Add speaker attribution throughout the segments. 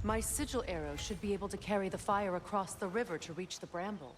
Speaker 1: My sigil arrow should be able to carry the fire across the river to reach the bramble.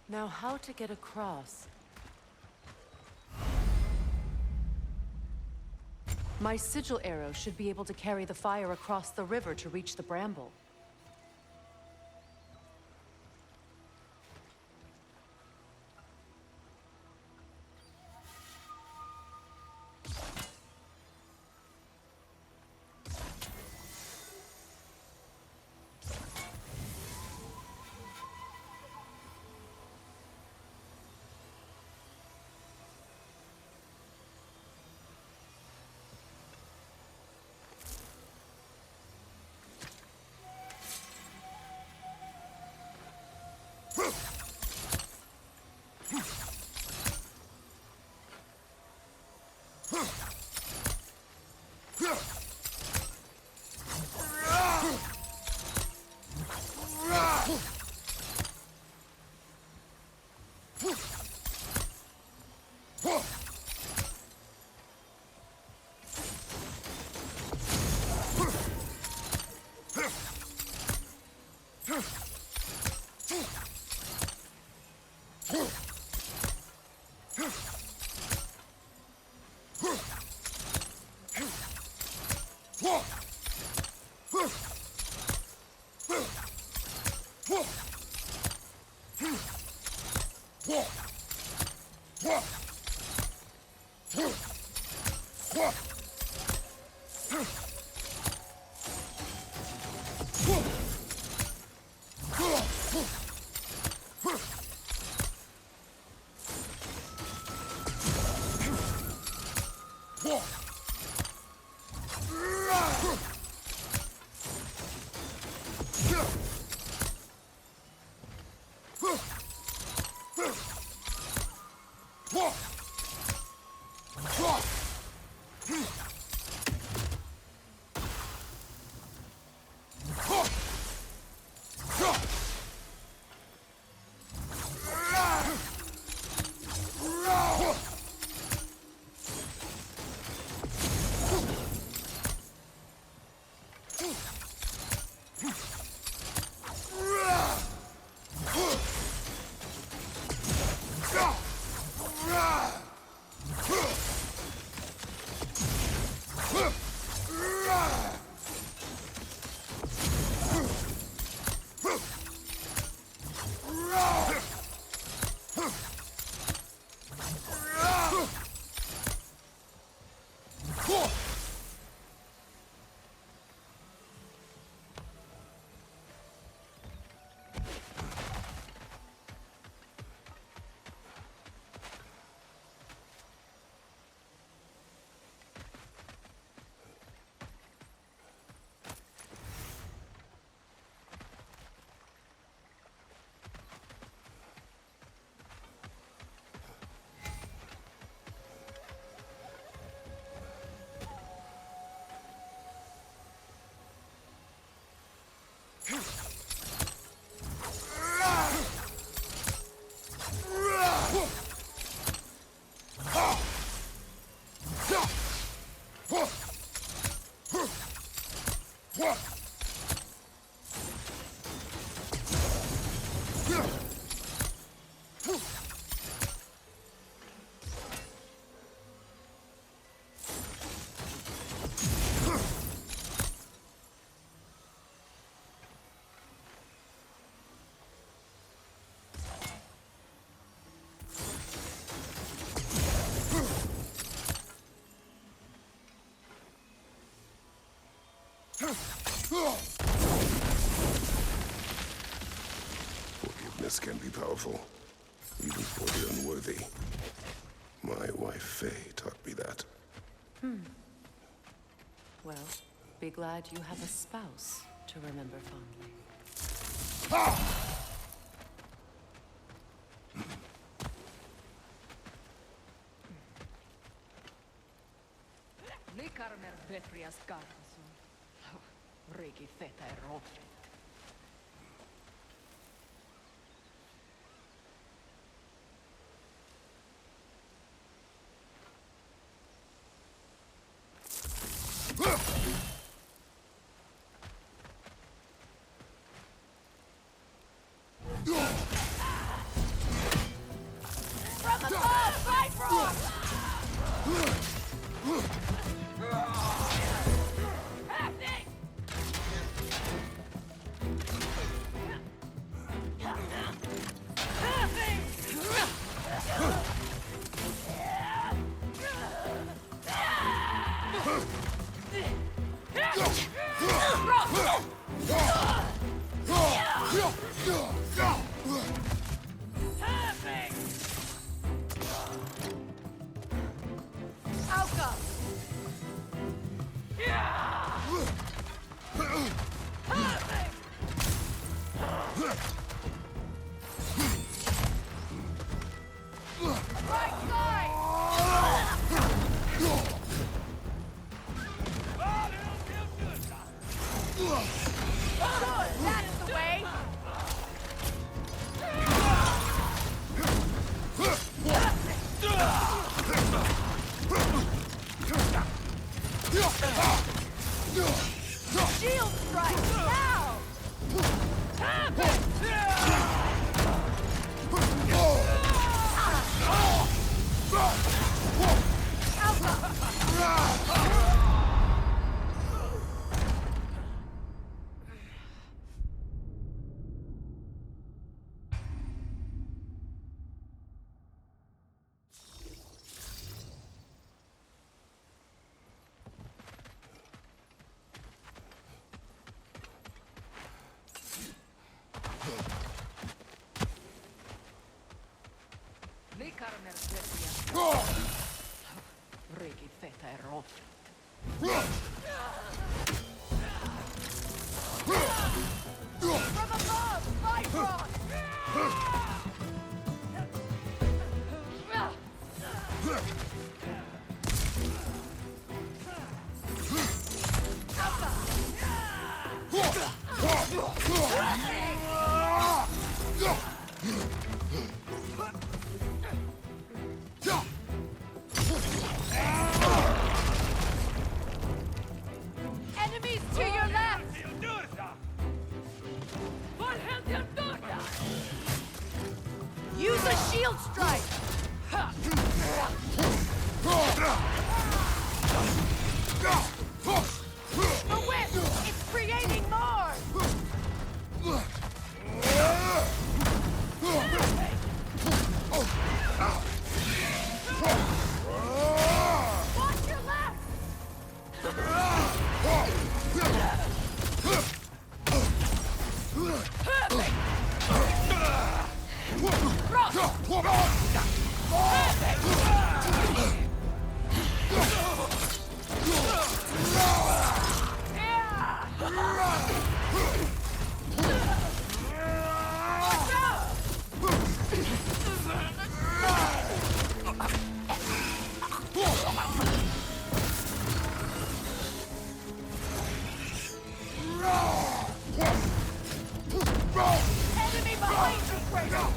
Speaker 1: Now how to get across? My sigil arrow should be able to carry the fire across the river to reach the bramble.
Speaker 2: Forgiveness can be powerful, even for the unworthy. My wife Faye taught me that.
Speaker 1: Well, be glad you have a spouse to remember fondly.
Speaker 3: Likarmer Betrias Garson. Riki Feta Rodri. Alka! Right side! Good, that's the way! Shield strike, now! Regi feta e rotta. From above, Bifrost! Enemies to your left! Use a shield strike! The whip! It's creating more! Watch your left! Enemy behind you, Kratos!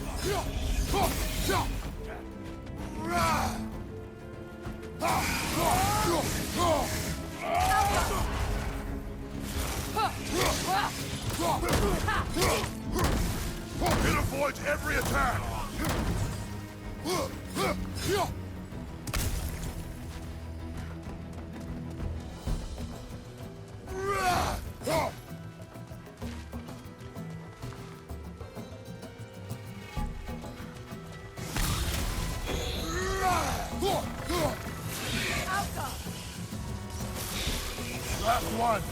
Speaker 2: It avoids every attack! Last one!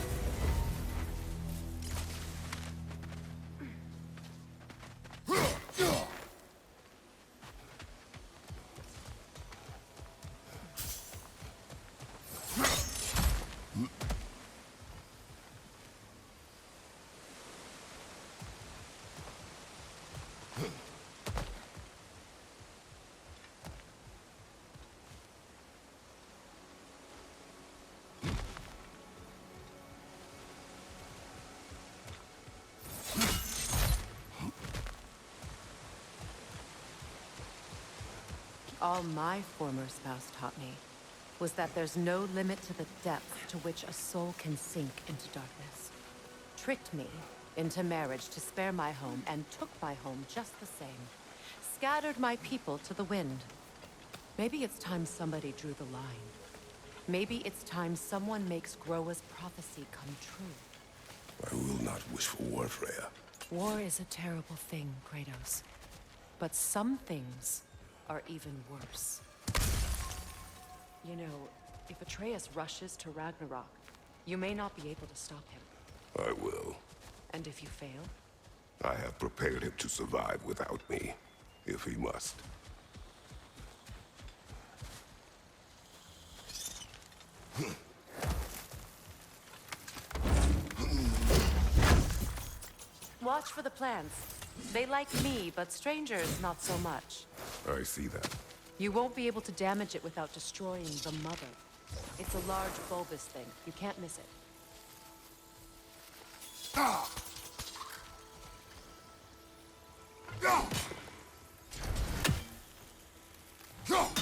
Speaker 1: All my former spouse taught me was that there's no limit to the depth to which a soul can sink into darkness. Tricked me into marriage to spare my home and took my home just the same. Scattered my people to the wind. Maybe it's time somebody drew the line. Maybe it's time someone makes Groa's prophecy come true.
Speaker 2: I will not wish for war, Freya.
Speaker 1: War is a terrible thing, Kratos. But some things are even worse. You know, if Atreus rushes to Ragnarok, you may not be able to stop him.
Speaker 2: I will.
Speaker 1: And if you fail?
Speaker 2: I have prepared him to survive without me, if he must.
Speaker 1: Watch for the plants. They like me, but strangers not so much.
Speaker 2: I see that.
Speaker 1: You won't be able to damage it without destroying the mother. It's a large bulbous thing. You can't miss it.
Speaker 3: Ah! Ah! Ah!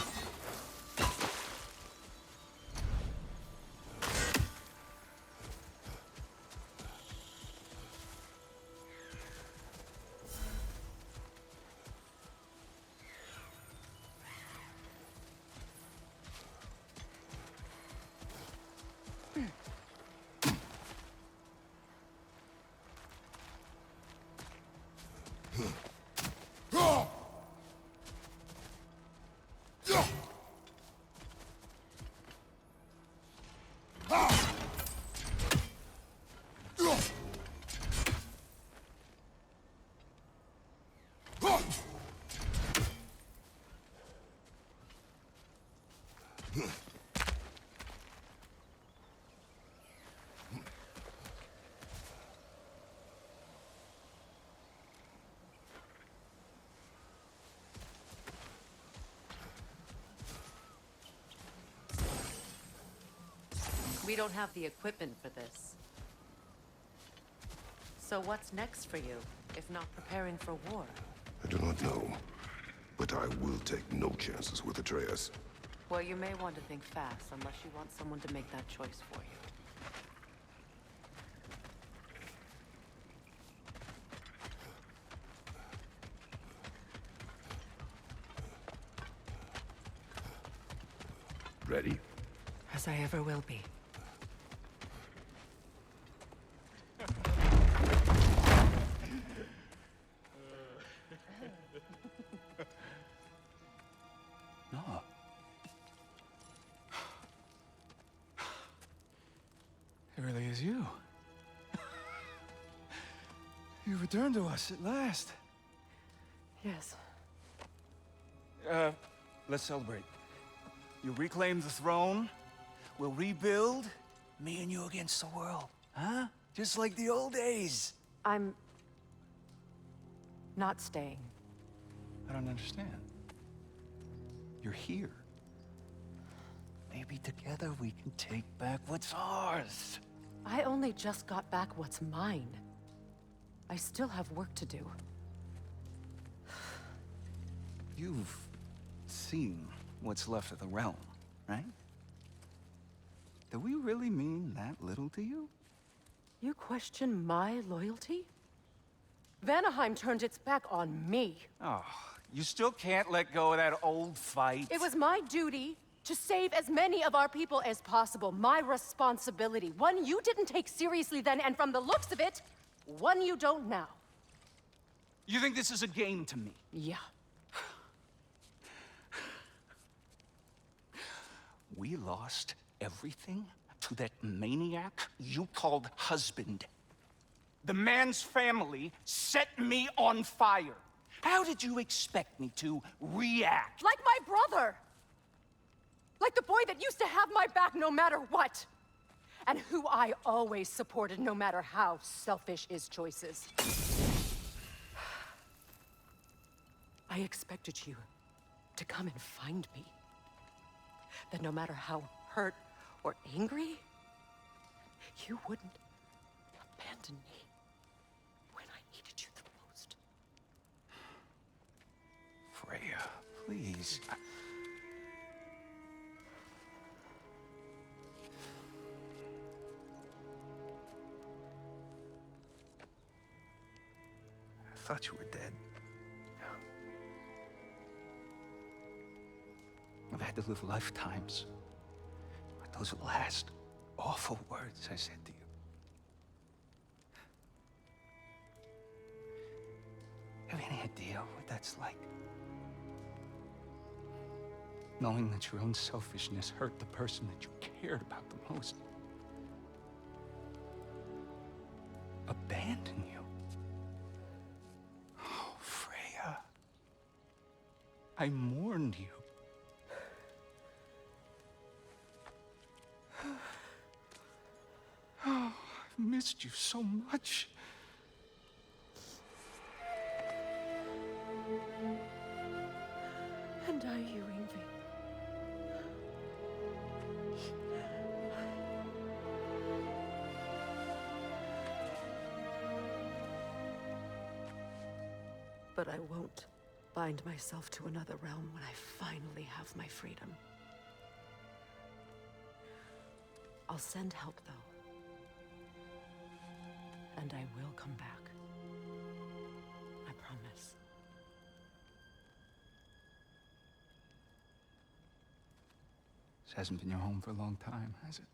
Speaker 1: We don't have the equipment for this. So what's next for you, if not preparing for war?
Speaker 2: I do not know, but I will take no chances with Atreus.
Speaker 1: Well, you may want to think fast, unless you want someone to make that choice for you.
Speaker 2: Ready?
Speaker 1: As I ever will be.
Speaker 4: No. It really is you. You returned to us at last.
Speaker 1: Yes.
Speaker 4: Let's celebrate. You reclaim the throne. We'll rebuild. Me and you against the world. Huh? Just like the old days.
Speaker 1: I'm... not staying.
Speaker 4: I don't understand. You're here. Maybe together we can take back what's ours.
Speaker 1: I only just got back what's mine. I still have work to do.
Speaker 4: You've seen what's left of the realm, right? Do we really mean that little to you?
Speaker 1: You question my loyalty? Vanaheim turned its back on me.
Speaker 4: Oh, you still can't let go of that old fight?
Speaker 1: It was my duty to save as many of our people as possible. My responsibility. One you didn't take seriously then, and from the looks of it, one you don't now.
Speaker 4: You think this is a game to me?
Speaker 1: Yeah.
Speaker 4: We lost everything to that maniac you called husband. The man's family set me on fire. How did you expect me to react?
Speaker 1: Like my brother! Like the boy that used to have my back no matter what! And who I always supported no matter how selfish his choices. I expected you to come and find me. That no matter how hurt or angry, you wouldn't abandon me when I needed you the most.
Speaker 4: Freya, please. I thought you were dead. I've had to live lifetimes with those last awful words I said to you. Have any idea what that's like? Knowing that your own selfishness hurt the person that you cared about the most. Abandon you. I mourned you. Oh, I've missed you so much.
Speaker 1: And are you, Ingvi? But I won't bind myself to another realm when I finally have my freedom. I'll send help, though. And I will come back. I promise.
Speaker 4: This hasn't been your home for a long time, has it?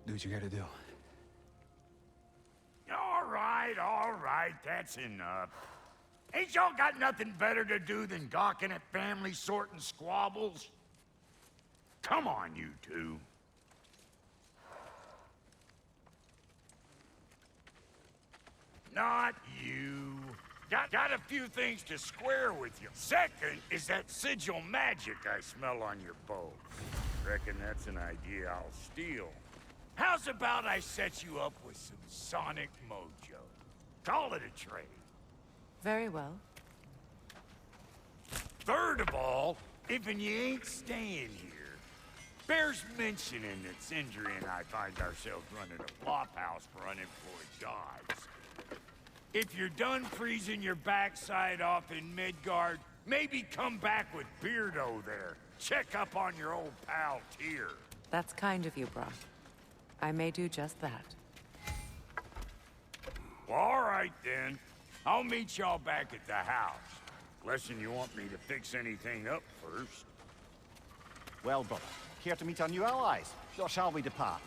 Speaker 4: Do what you gotta do.
Speaker 3: All right, that's enough. Ain't y'all got nothing better to do than gawking at family sorting squabbles? Come on, you two. Not you. Got a few things to square with you. Second is that sigil magic I smell on your bow. Reckon that's an idea I'll steal. How's about I set you up with some sonic mojo? Call it a trade.
Speaker 1: Very well.
Speaker 3: Third of all, if you ain't staying here, bears mentioning that Sindri and I find ourselves running a flophouse for unemployed gods. If you're done freezing your backside off in Midgard, maybe come back with Beardo there. Check up on your old pal Tyr.
Speaker 1: That's kind of you, Brock. I may do just that.
Speaker 3: Well, all right then. I'll meet y'all back at the house. Unless you want me to fix anything up first.
Speaker 5: Well, brother, here to meet our new allies. Or shall we depart?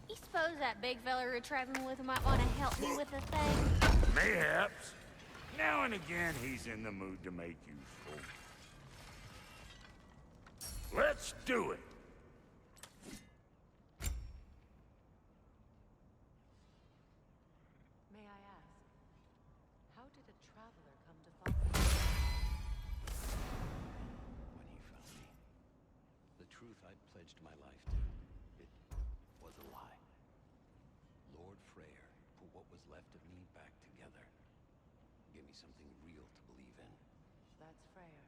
Speaker 6: You suppose that big fella you're traveling with might want to help me with a thing?
Speaker 3: Mayhaps. Now and again, he's in the mood to make useful. Let's do it.
Speaker 1: May I ask, how did a traveler come to follow you?
Speaker 7: When he found me, the truth I'd pledged my life to, it was a lie. Lord Freyr put what was left of me back together. Gave me something real to believe in.
Speaker 1: That's Freyr,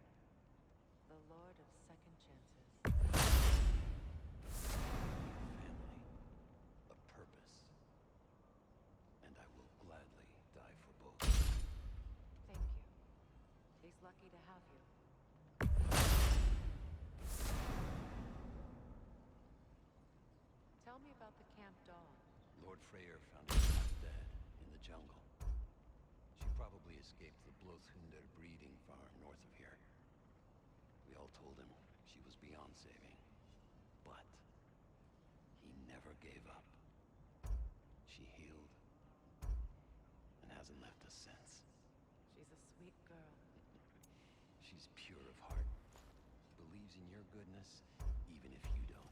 Speaker 1: the Lord of Second Chances.
Speaker 7: Family, a purpose, and I will gladly die for both.
Speaker 1: Thank you. He's lucky to have you. Tell me about the camp dog.
Speaker 7: Lord Freyr found her half dead in the jungle. She probably escaped the Blothunder breeding farm north of here. We all told him she was beyond saving. But he never gave up. She healed and hasn't left us since.
Speaker 1: She's a sweet girl.
Speaker 7: She's pure of heart. Believes in your goodness, even if you don't.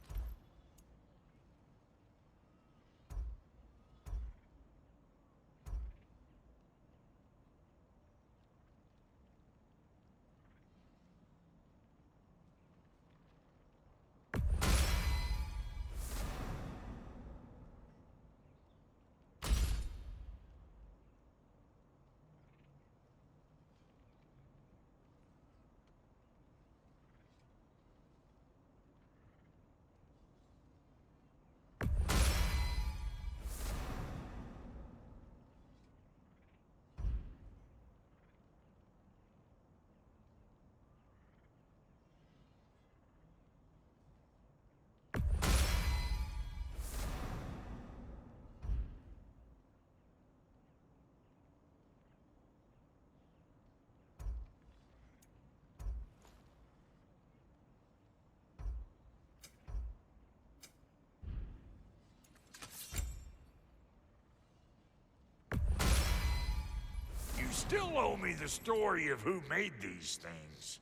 Speaker 3: You still owe me the story of who made these things.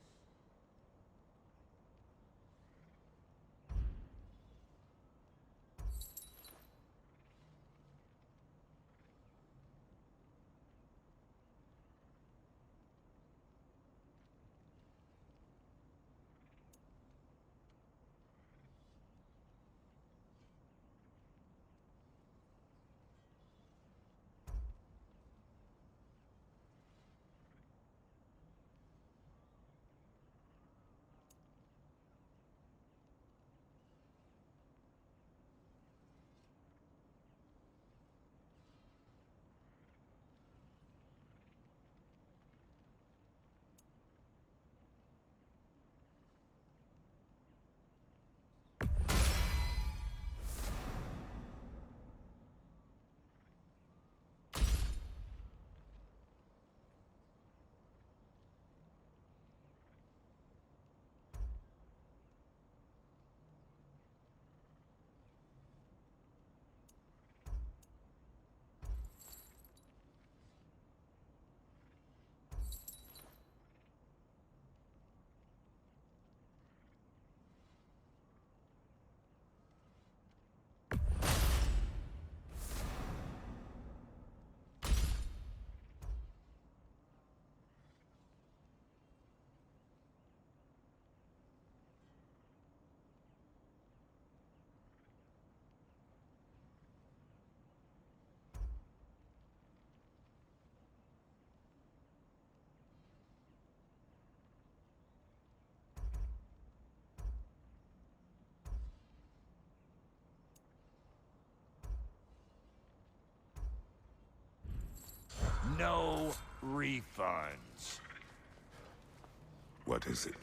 Speaker 3: no refunds.
Speaker 2: What is it?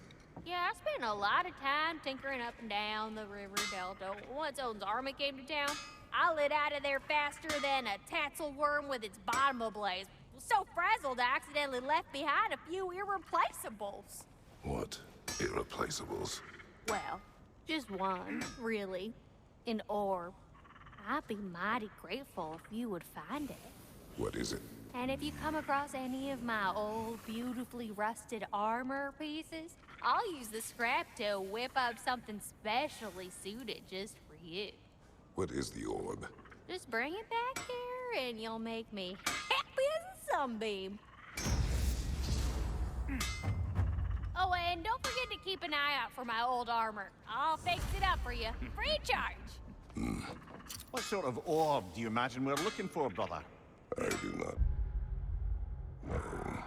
Speaker 6: Yeah, I spent a lot of time tinkering up and down the river delta. Once Odin's army came to town, I lit out of there faster than a tassel worm with its bottom ablaze. Was so frazzled I accidentally left behind a few irreplaceables.
Speaker 2: What? Irreplaceables?
Speaker 6: Well, just one, really. An orb. I'd be mighty grateful if you would find it.
Speaker 2: What is it?
Speaker 6: And if you come across any of my old, beautifully rusted armor pieces, I'll use the scrap to whip up something specially suited just for you.
Speaker 2: What is the orb?
Speaker 6: Just bring it back here and you'll make me happy as a sunbeam. Oh, and don't forget to keep an eye out for my old armor. I'll fix it up for you, free of charge.
Speaker 5: What sort of orb do you imagine we're looking for, brother?
Speaker 2: I do not know.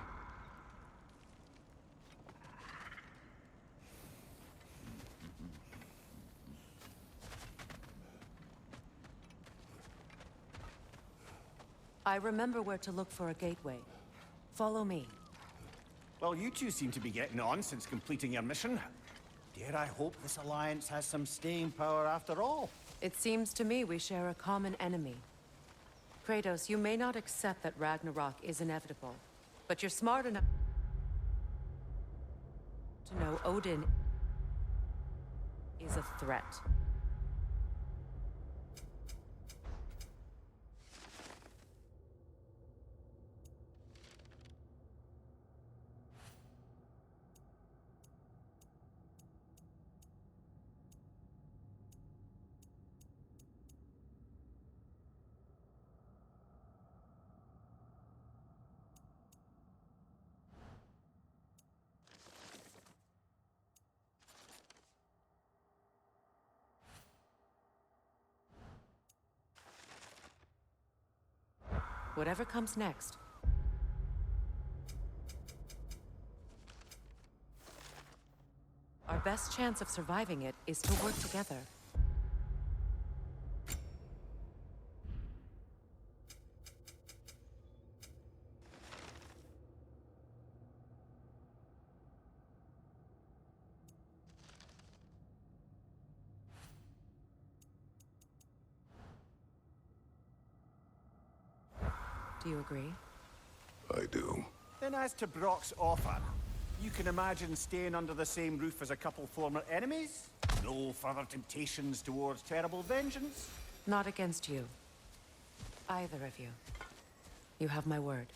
Speaker 1: I remember where to look for a gateway. Follow me.
Speaker 5: Well, you two seem to be getting on since completing your mission. Dare I hope this alliance has some staying power after all?
Speaker 1: It seems to me we share a common enemy. Kratos, you may not accept that Ragnarok is inevitable, but you're smart enough to know Odin is a threat. Whatever comes next. Our best chance of surviving it is to work together. Do you agree?
Speaker 2: I do.
Speaker 5: Then as to Brock's offer, you can imagine staying under the same roof as a couple former enemies? No further temptations towards terrible vengeance?
Speaker 1: Not against you. Either of you. You have my word.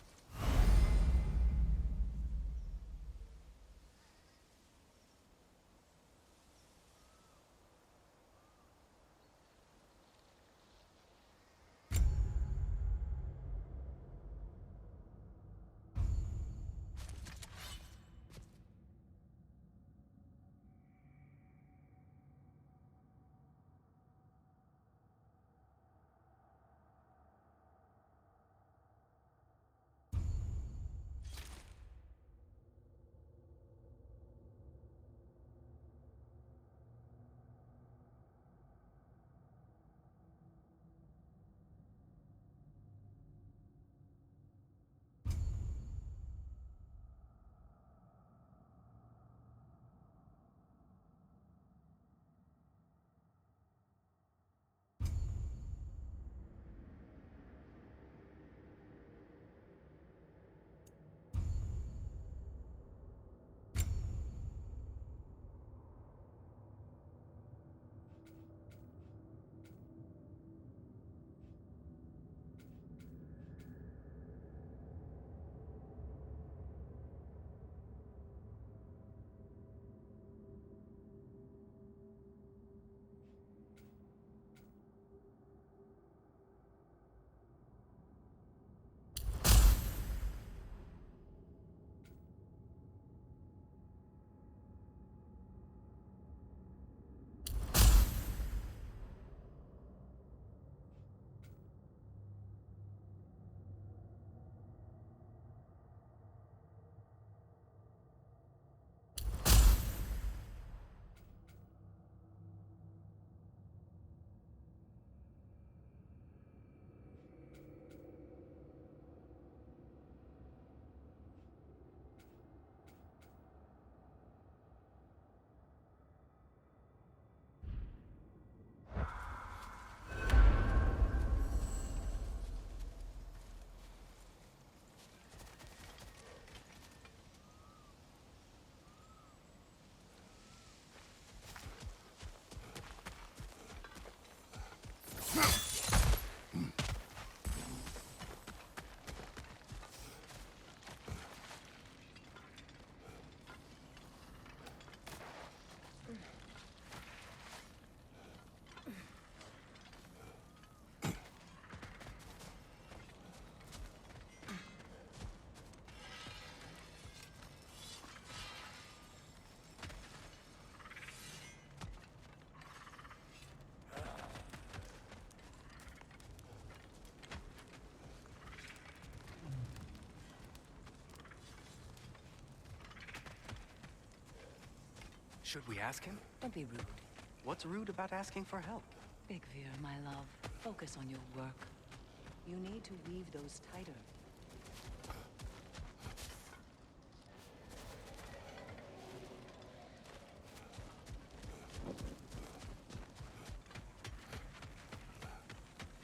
Speaker 8: Should we ask him?
Speaker 9: Don't be rude.
Speaker 8: What's rude about asking for help?
Speaker 9: Big Veer, my love, focus on your work. You need to weave those tighter.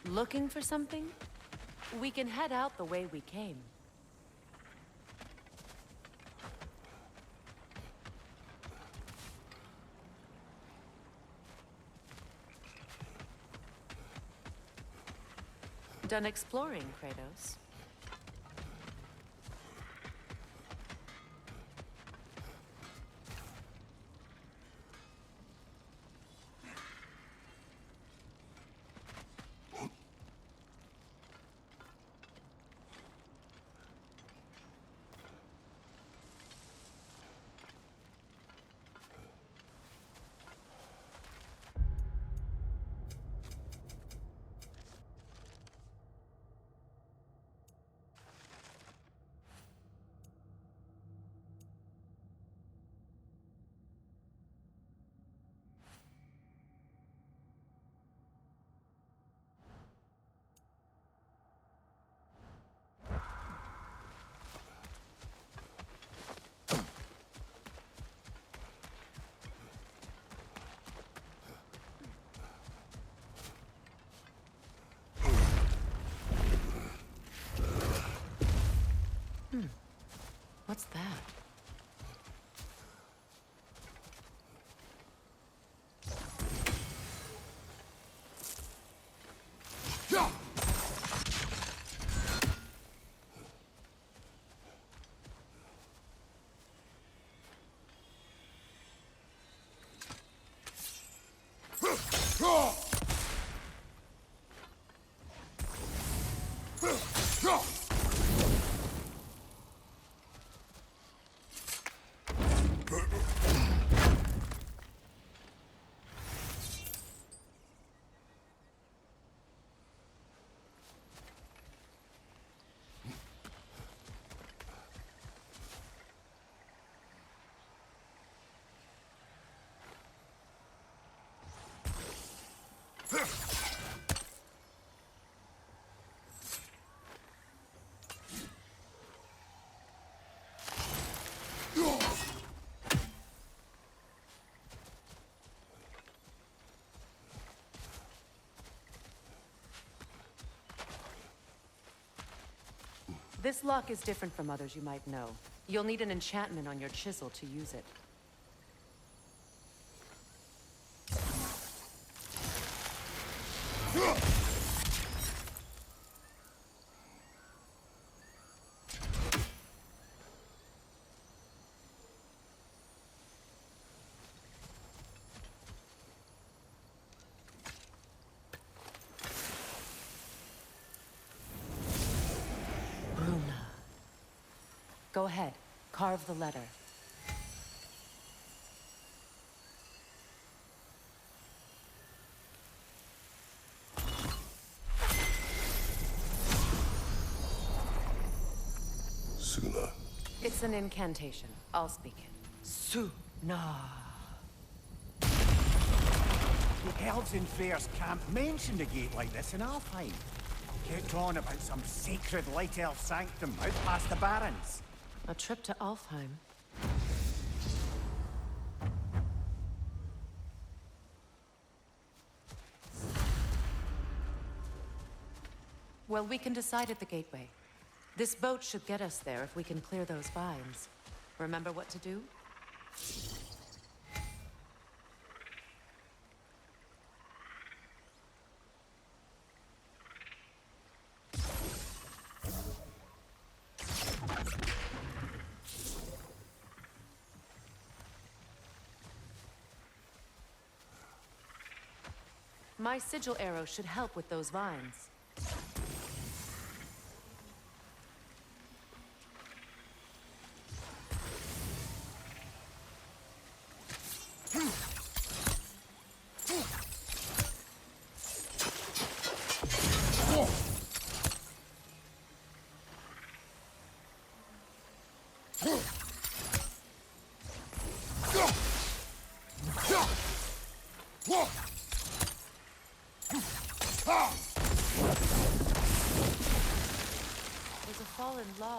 Speaker 1: Looking for something? We can head out the way we came. Done exploring, Kratos? What's that? This lock is different from others you might know. You'll need an enchantment on your chisel to use it. Go ahead, carve the letter.
Speaker 2: Suna.
Speaker 1: It's an incantation. I'll speak it.
Speaker 9: Suna.
Speaker 5: The elves in Freyr's camp mentioned a gate like this in Alfheim. Kept on about some sacred light elf sanctum out past the Barrens.
Speaker 1: A trip to Alfheim. Well, we can decide at the gateway. This boat should get us there if we can clear those vines. Remember what to do? My sigil arrow should help with those vines.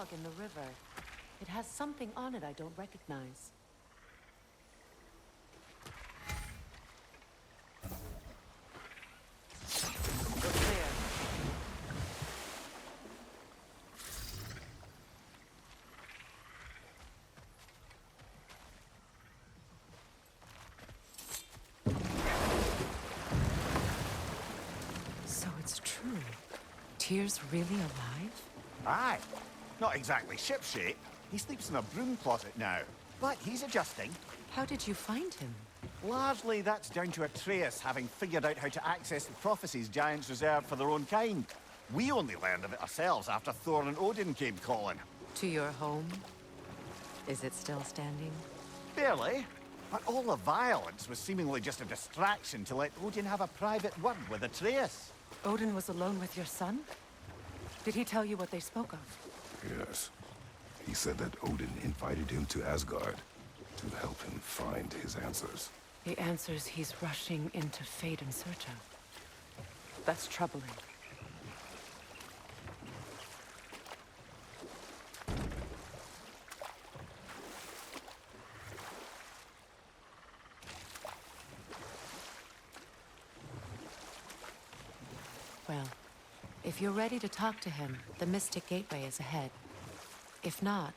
Speaker 1: log in the river. It has something on it I don't recognize. We're clear. So it's true. Tyr's really alive?
Speaker 5: Aye. Not exactly shipshape. He sleeps in a broom closet now. But he's adjusting.
Speaker 1: How did you find him?
Speaker 5: Largely, that's down to Atreus having figured out how to access the prophecies giants reserved for their own kind. We only learned of it ourselves after Thor and Odin came calling.
Speaker 1: To your home? Is it still standing?
Speaker 5: Barely. But all the violence was seemingly just a distraction to let Odin have a private word with Atreus.
Speaker 1: Odin was alone with your son? Did he tell you what they spoke of?
Speaker 2: Yes. He said that Odin invited him to Asgard to help him find his answers.
Speaker 1: The answers he's rushing into fate in search of. That's troubling. Well, if you're ready to talk to him, the Mystic Gateway is ahead. If not,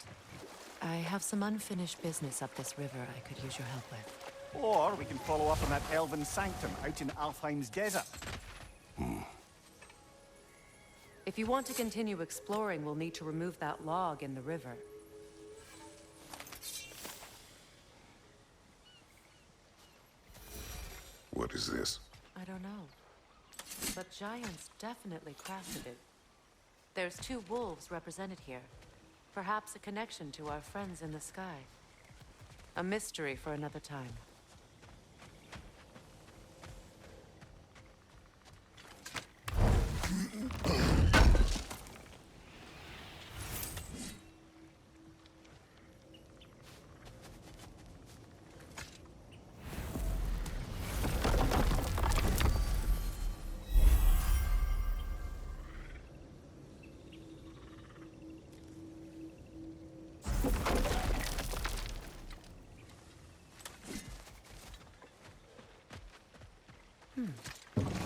Speaker 1: I have some unfinished business up this river I could use your help with.
Speaker 5: Or we can follow up on that elven sanctum out in Alfheim's desert.
Speaker 1: If you want to continue exploring, we'll need to remove that log in the river.
Speaker 2: What is this?
Speaker 1: I don't know. But giants definitely crafted it. There's 2 wolves represented here. Perhaps a connection to our friends in the sky. A mystery for another time.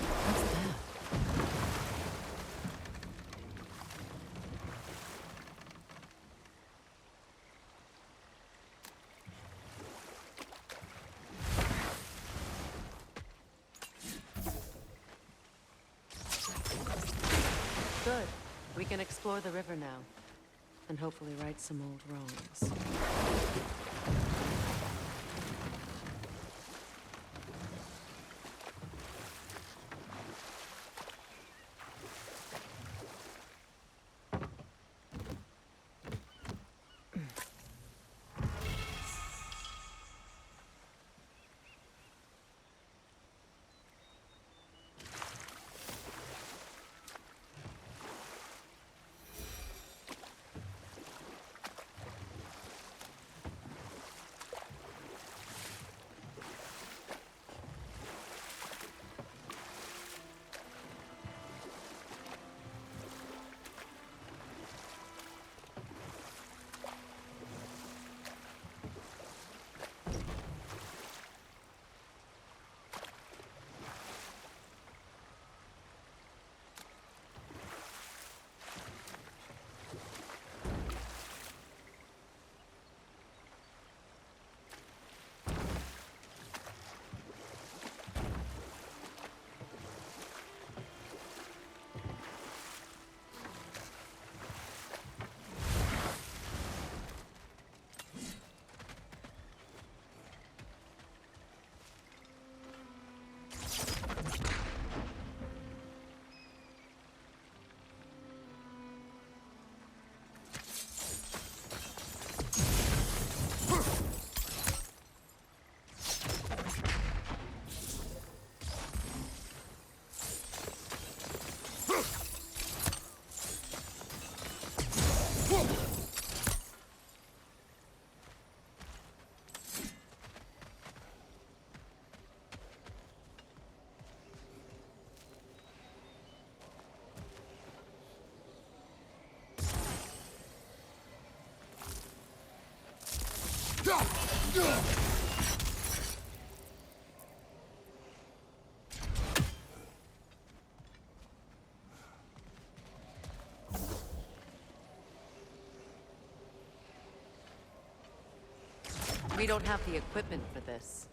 Speaker 1: What's that? Good. We can explore the river now. And hopefully right some old wrongs. We don't have the equipment for this.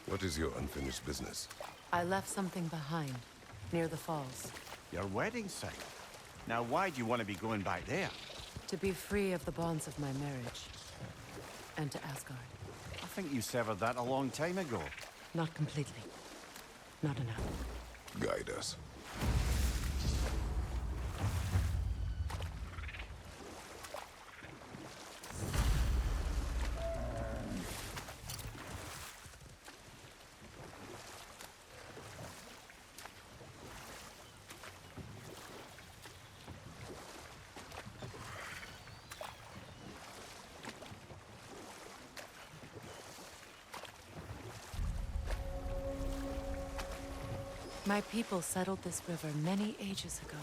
Speaker 2: What is your unfinished business?
Speaker 1: I left something behind, near the falls.
Speaker 5: Your wedding site. Now, why do you want to be going back there?
Speaker 1: To be free of the bonds of my marriage. And to Asgard.
Speaker 5: I think you severed that a long time ago.
Speaker 1: Not completely. Not enough.
Speaker 2: Guide us.
Speaker 1: My people settled this river many ages ago.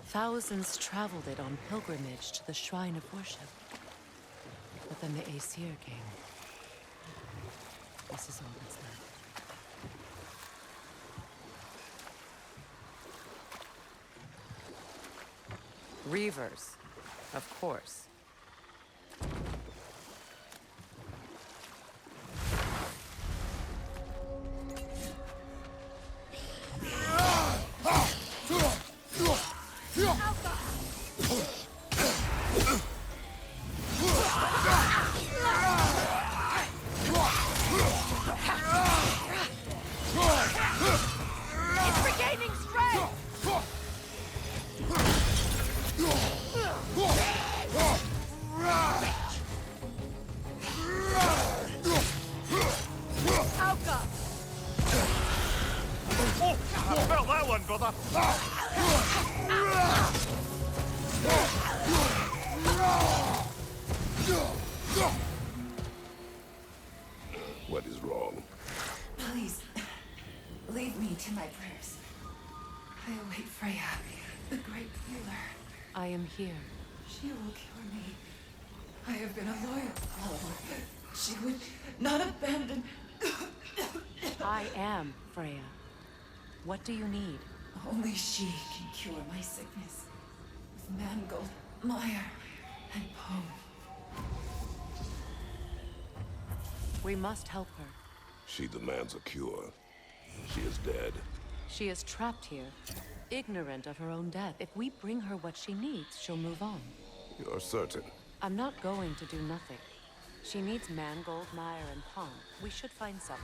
Speaker 1: Thousands traveled it on pilgrimage to the shrine of worship. But then the Aesir came. This is all that's left. Reavers, of course.
Speaker 2: What is wrong?
Speaker 10: Please, leave me to my prayers. I await Freya, the great healer.
Speaker 1: I am here.
Speaker 10: She will cure me. I have been a loyal follower. She would not abandon...
Speaker 1: I am Freya. What do you need?
Speaker 10: Only she can cure my sickness. With mangold, mire, and poem.
Speaker 1: We must help her.
Speaker 2: She demands a cure. She is dead.
Speaker 1: She is trapped here, ignorant of her own death. If we bring her what she needs, she'll move on.
Speaker 2: You're certain?
Speaker 1: I'm not going to do nothing. She needs mangold, mire, and palm. We should find some.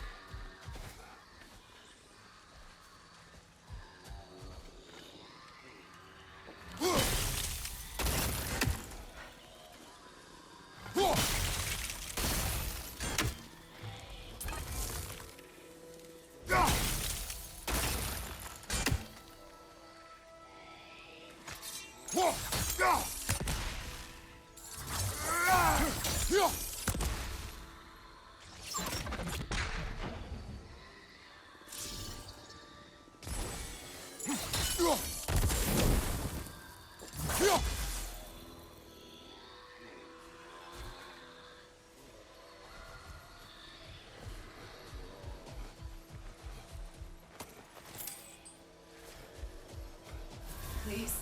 Speaker 10: Please,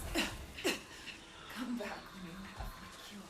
Speaker 10: come back when you have the cure.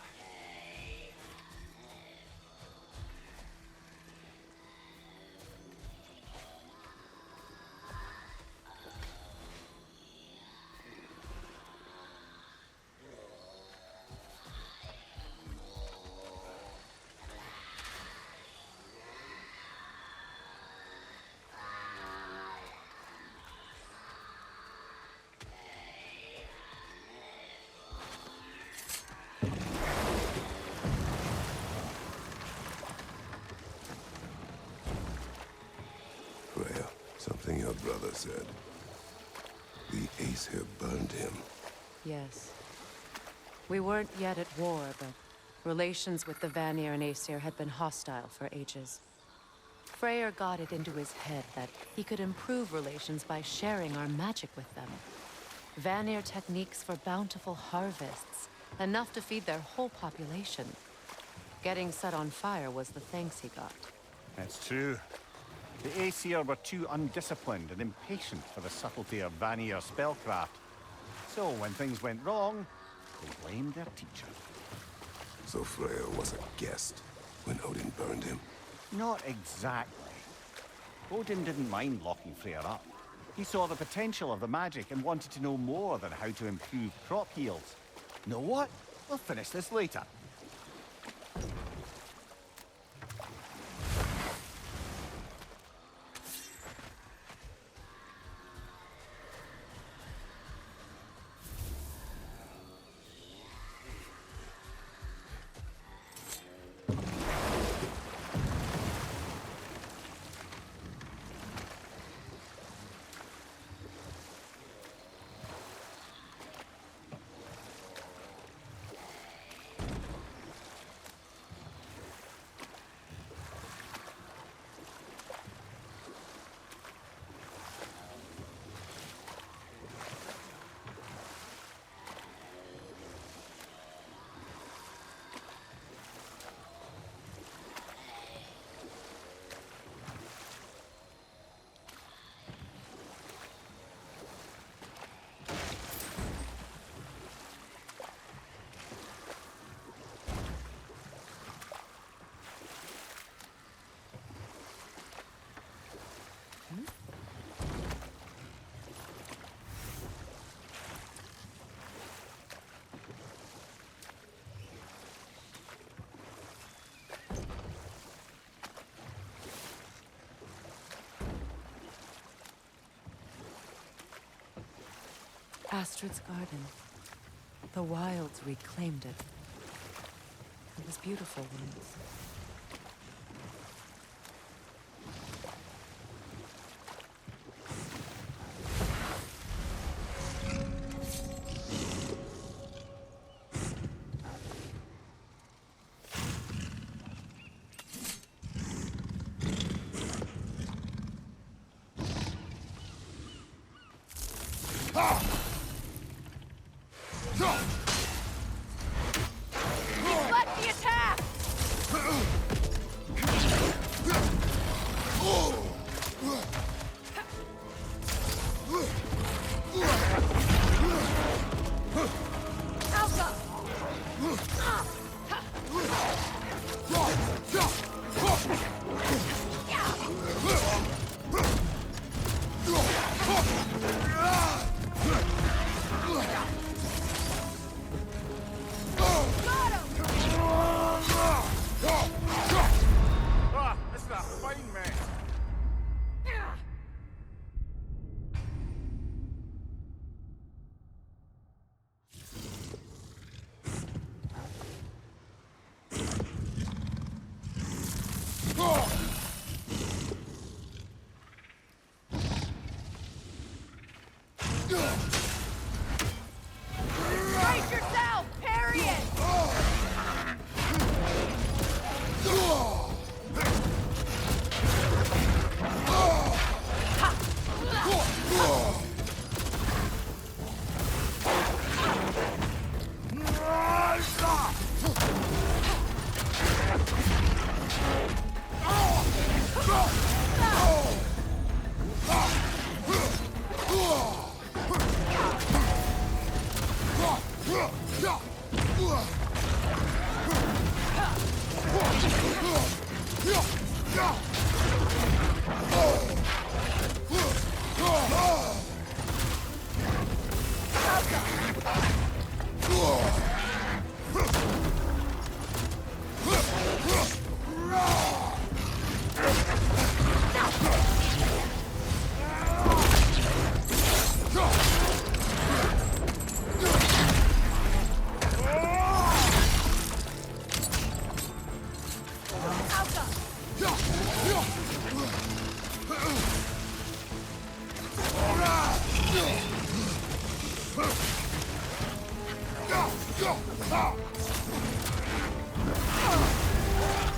Speaker 2: Freya, something your brother said. The Aesir burned him.
Speaker 1: Yes. We weren't yet at war, but relations with the Vanir and Aesir had been hostile for ages. Freyr got it into his head that he could improve relations by sharing our magic with them. Vanir techniques for bountiful harvests, enough to feed their whole population. Getting set on fire was the thanks he got.
Speaker 5: It's true. The Aesir were too undisciplined and impatient for the subtlety of Vanir spellcraft. So when things went wrong, they blamed their teacher.
Speaker 2: So Freya was a guest when Odin burned him?
Speaker 5: Not exactly. Odin didn't mind locking Freyr up. He saw the potential of the magic and wanted to know more than how to improve crop yields. Know what? We'll finish this later.
Speaker 1: Astrid's garden. The wilds reclaimed it. It was beautiful once.
Speaker 6: Deflect the attack!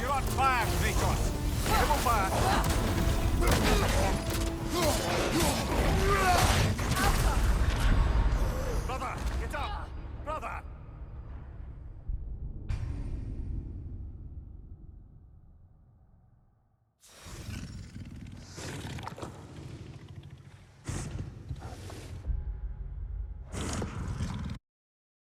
Speaker 5: You're on fire, Kratos. Double fire.